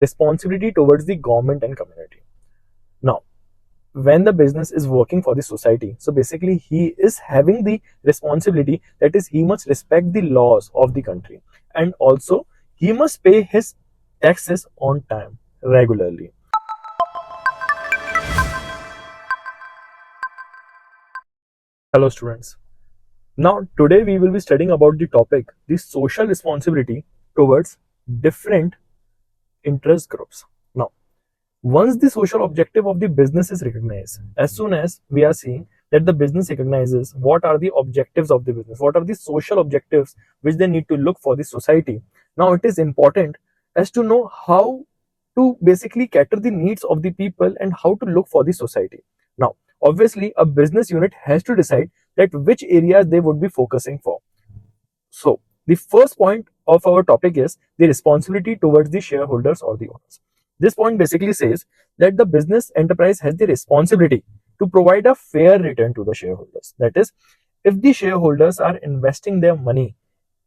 responsibility towards the government and community. Now, when the business is working for the society, so basically he is having the responsibility, that is he must respect the laws of the country, and also he must pay his taxes on time regularly. Hello students, now today we will be studying about the topic the social responsibility towards different interest groups. Now, once the social objective of the business is recognized, as soon as we are seeing that the business recognizes what are the objectives of the business, what are the social objectives which they need to look for the society, now it is important as to know how to basically cater the needs of the people and how to look for the society. Now, obviously, a business unit has to decide that which areas they would be focusing for. So, the first point of our topic is the responsibility towards the shareholders or the owners. This point basically says that the business enterprise has the responsibility to provide a fair return to the shareholders. That is, if the shareholders are investing their money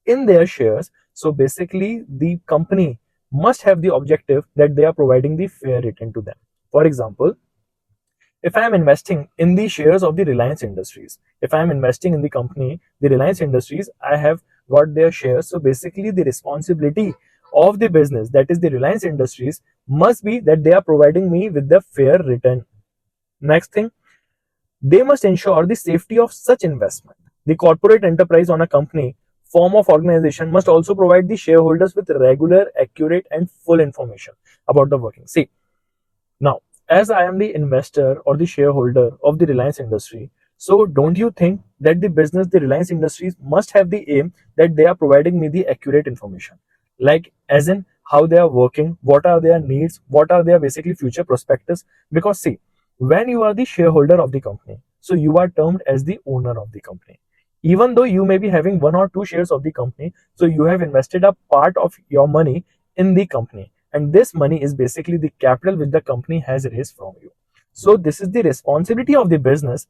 in their shares, so basically the company must have the objective that they are providing the fair return to them. For example, if I am investing in the shares of the Reliance Industries, if I am investing in the company, the Reliance Industries, I have got their shares. So basically, the responsibility of the business, that is the Reliance Industries, must be that they are providing me with the fair return. Next thing, they must ensure the safety of such investment. The corporate enterprise on a company form of organization must also provide the shareholders with regular, accurate, and full information about the working. See, now, as I am the investor or the shareholder of the Reliance Industry, so don't you think that the business, the Reliance Industries, must have the aim that they are providing me the accurate information? Like, as in how they are working, what are their needs, what are their basically future prospectus? Because, see, when you are the shareholder of the company, so you are termed as the owner of the company. Even though you may be having one or two shares of the company, so you have invested a part of your money in the company, and this money is basically the capital which the company has raised from you. So this is the responsibility of the business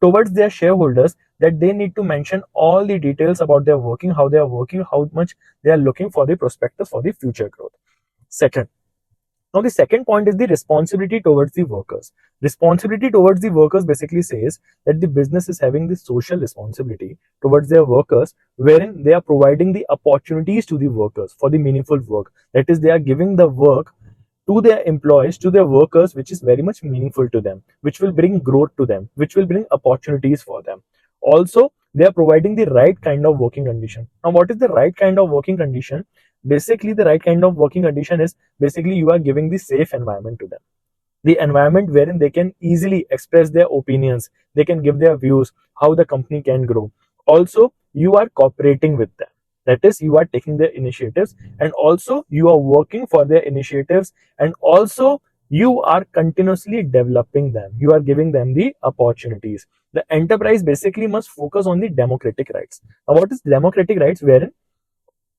towards their shareholders, that they need to mention all the details about their working, how they are working, how much they are looking for the prospectus for the future growth. Second, now, the second point is the responsibility towards the workers. Responsibility towards the workers basically says that the business is having the social responsibility towards their workers, wherein they are providing the opportunities to the workers for the meaningful work. That is, they are giving the work to their employees, to their workers, which is very much meaningful to them, which will bring growth to them, which will bring opportunities for them. Also, they are providing the right kind of working condition. Now, what is the right kind of working condition? Basically, the right kind of working condition is basically you are giving the safe environment to them, the environment wherein they can easily express their opinions, they can give their views, how the company can grow. Also, you are cooperating with them. That is, you are taking their initiatives, and also you are working for their initiatives, and also you are continuously developing them. You are giving them the opportunities. The enterprise basically must focus on the democratic rights. Now, what is democratic rights? Wherein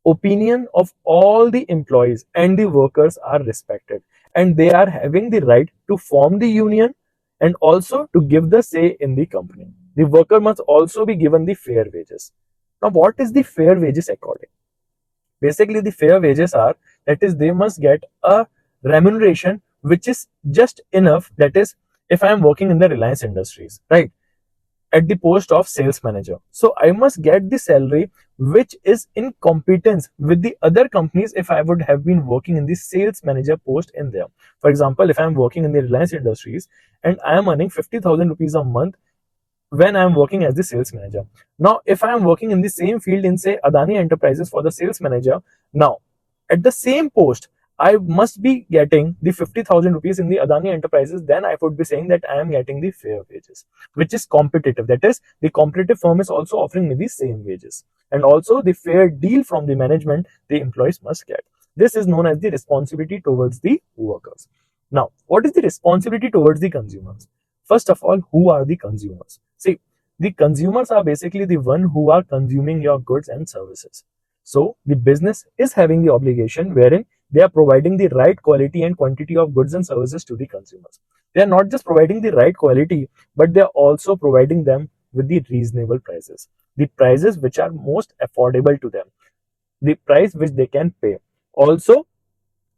opinion of all the employees and the workers are respected, and they are having the right to form the union and also to give the say in the company. The worker must also be given the fair wages. Now, what is the fair wages according? Basically, the fair wages are, that is, they must get a remuneration which is just enough. That is, if I am working in the Reliance Industries, right, at the post of sales manager, so I must get the salary which is in competence with the other companies if I would have been working in the sales manager post in there. For example, if I am working in the Reliance Industries and I am earning 50,000 rupees a month when I am working as the sales manager. Now, if I am working in the same field in, say, Adani Enterprises for the sales manager, now at the same post, I must be getting the 50,000 rupees in the Adani Enterprises. Then I would be saying that I am getting the fair wages, which is competitive. That is, the competitive firm is also offering me the same wages, and also the fair deal from the management the employees must get. This is known as the responsibility towards the workers. Now, what is the responsibility towards the consumers? First of all, who are the consumers? See, the consumers are basically the one who are consuming your goods and services. So the business is having the obligation wherein they are providing the right quality and quantity of goods and services to the consumers. They are not just providing the right quality, but they are also providing them with the reasonable prices, the prices which are most affordable to them, the price which they can pay. Also,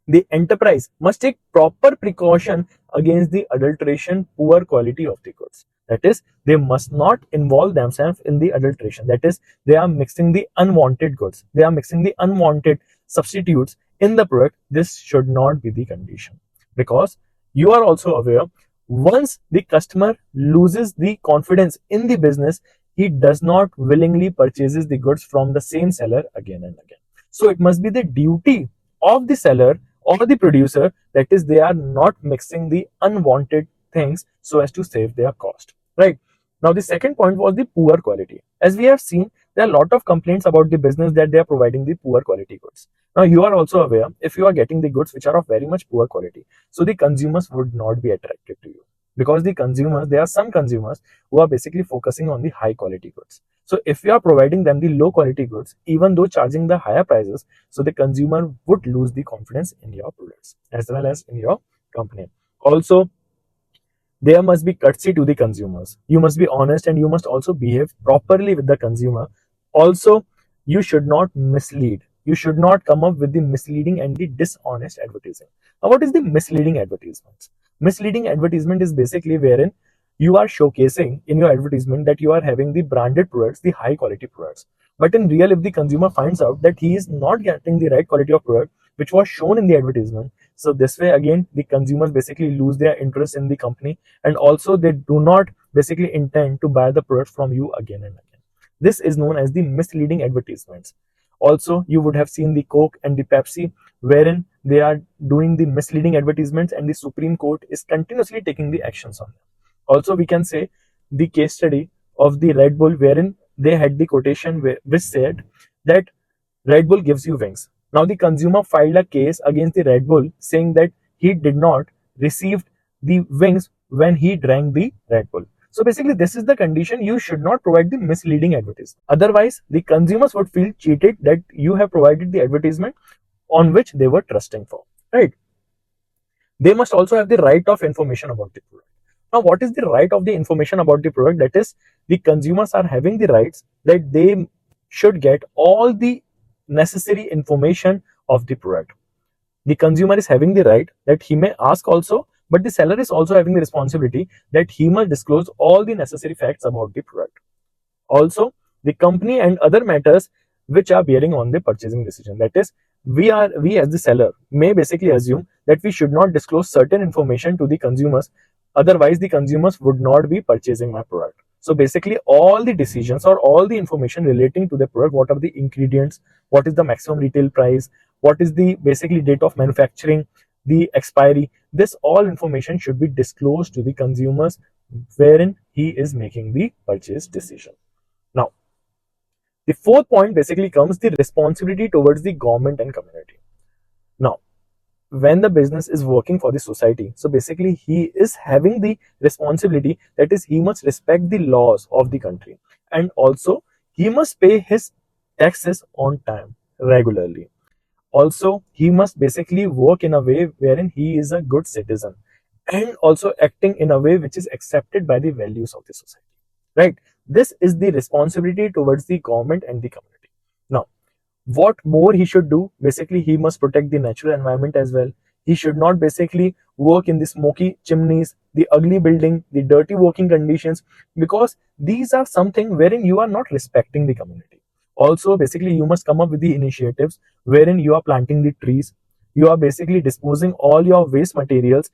The enterprise must take proper precaution against the adulteration, poor quality of the goods. That is, they must not involve themselves in the adulteration. That is, they are mixing the unwanted goods, they are mixing the unwanted substitutes in the product. This should not be the condition, because you are also aware, once the customer loses the confidence in the business, he does not willingly purchases the goods from the same seller again and again. So it must be the duty of the seller or the producer, that is, they are not mixing the unwanted things so as to save their cost, right? Now the second point was the poor quality. As we have seen, there are a lot of complaints about the business that they are providing the poor quality goods. Now you are also aware, if you are getting the goods which are of very much poor quality, so the consumers would not be attracted to you, because the consumers, there are some consumers who are basically focusing on the high quality goods. So if you are providing them the low quality goods, even though charging the higher prices, so the consumer would lose the confidence in your products as well as in your company. Also, there must be courtesy to the consumers. You must be honest and you must also behave properly with the consumer. Also, you should not mislead. You should not come up with the misleading and the dishonest advertising. Now, what is the misleading advertisements? Misleading advertisement is basically wherein you are showcasing in your advertisement that you are having the branded products, the high quality products. But in real, if the consumer finds out that he is not getting the right quality of product which was shown in the advertisement, so this way again the consumers basically lose their interest in the company, and also they do not basically intend to buy the product from you again and again. This is known as the misleading advertisements. Also, you would have seen the Coke and the Pepsi, wherein they are doing the misleading advertisements and the Supreme Court is continuously taking the actions on them. Also, we can say the case study of the Red Bull, wherein they had the quotation which said that Red Bull gives you wings. Now the consumer filed a case against the Red Bull saying that he did not receive the wings when he drank the Red Bull. So basically, this is the condition. You should not provide the misleading advertisement. Otherwise, the consumers would feel cheated that you have provided the advertisement on which they were trusting for, right? They must also have the right of information about the product. Now, what is the right of the information about the product? That is, the consumers are having the rights that they should get all the necessary information of the product. The consumer is having the right that he may ask also, but the seller is also having the responsibility that he must disclose all the necessary facts about the product. Also, the company and other matters which are bearing on the purchasing decision. That is, we as the seller may basically assume that we should not disclose certain information to the consumers, otherwise the consumers would not be purchasing my product. So basically, all the decisions or all the information relating to the product, what are the ingredients, what is the maximum retail price, what is the basically date of manufacturing, the expiry, this all information should be disclosed to the consumers wherein he is making the purchase decision. Now, the fourth point basically comes the responsibility towards the government and community. Now, when the business is working for the society, so basically he is having the responsibility, that is, he must respect the laws of the country, and also he must pay his taxes on time regularly. Also, he must basically work in a way wherein he is a good citizen, and also acting in a way which is accepted by the values of the society, right? This is the responsibility towards the government and the community. Now, what more he should do? Basically, he must protect the natural environment as well. He should not basically work in the smoky chimneys, the ugly building, the dirty working conditions, because these are something wherein you are not respecting the community. Also, basically, you must come up with the initiatives wherein you are planting the trees, you are basically disposing all your waste materials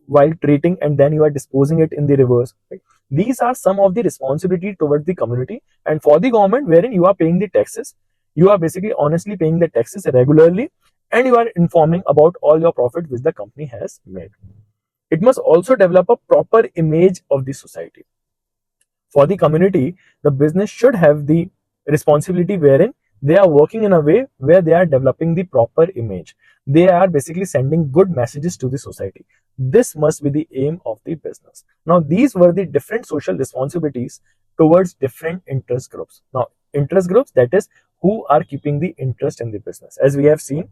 while treating, and then you are disposing it in the rivers, right? These are some of the responsibility towards the community. And for the government, wherein you are paying the taxes, you are basically honestly paying the taxes regularly, and you are informing about all your profit which the company has made. It must also develop a proper image of the society. For the community, the business should have the responsibility wherein they are working in a way where they are developing the proper image. They are basically sending good messages to the society. This must be the aim of the business. Now, these were the different social responsibilities towards different interest groups. Now, interest groups, that is, who are keeping the interest in the business. As we have seen,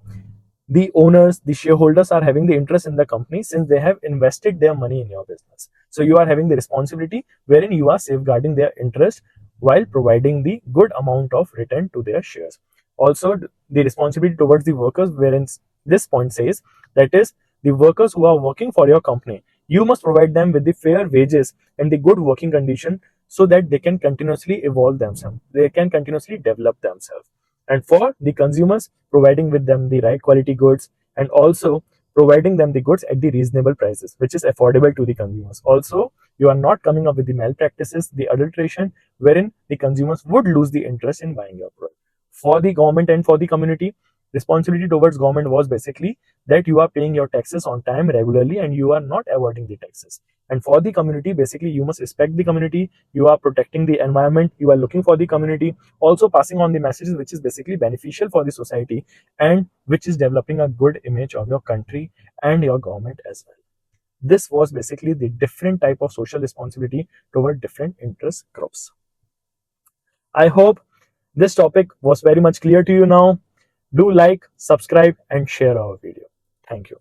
the owners, the shareholders are having the interest in the company since they have invested their money in your business. So you are having the responsibility wherein you are safeguarding their interest while providing the good amount of return to their shares. Also, the responsibility towards the workers, wherein This point says that is the workers who are working for your company, you must provide them with the fair wages and the good working condition so that they can continuously evolve themselves, they can continuously develop themselves. And for the consumers, providing with them the right quality goods, and also providing them the goods at the reasonable prices which is affordable to the consumers. Also, you are not coming up with the malpractices, the adulteration, wherein the consumers would lose the interest in buying your product. For the government and for the community, responsibility towards government was basically that you are paying your taxes on time regularly and you are not avoiding the taxes. And for the community, basically you must respect the community, you are protecting the environment, you are looking for the community, also passing on the messages which is basically beneficial for the society and which is developing a good image of your country and your government as well. This was basically the different type of social responsibility toward different interest groups. I hope this topic was very much clear to you now. Do like, subscribe, and share our video. Thank you.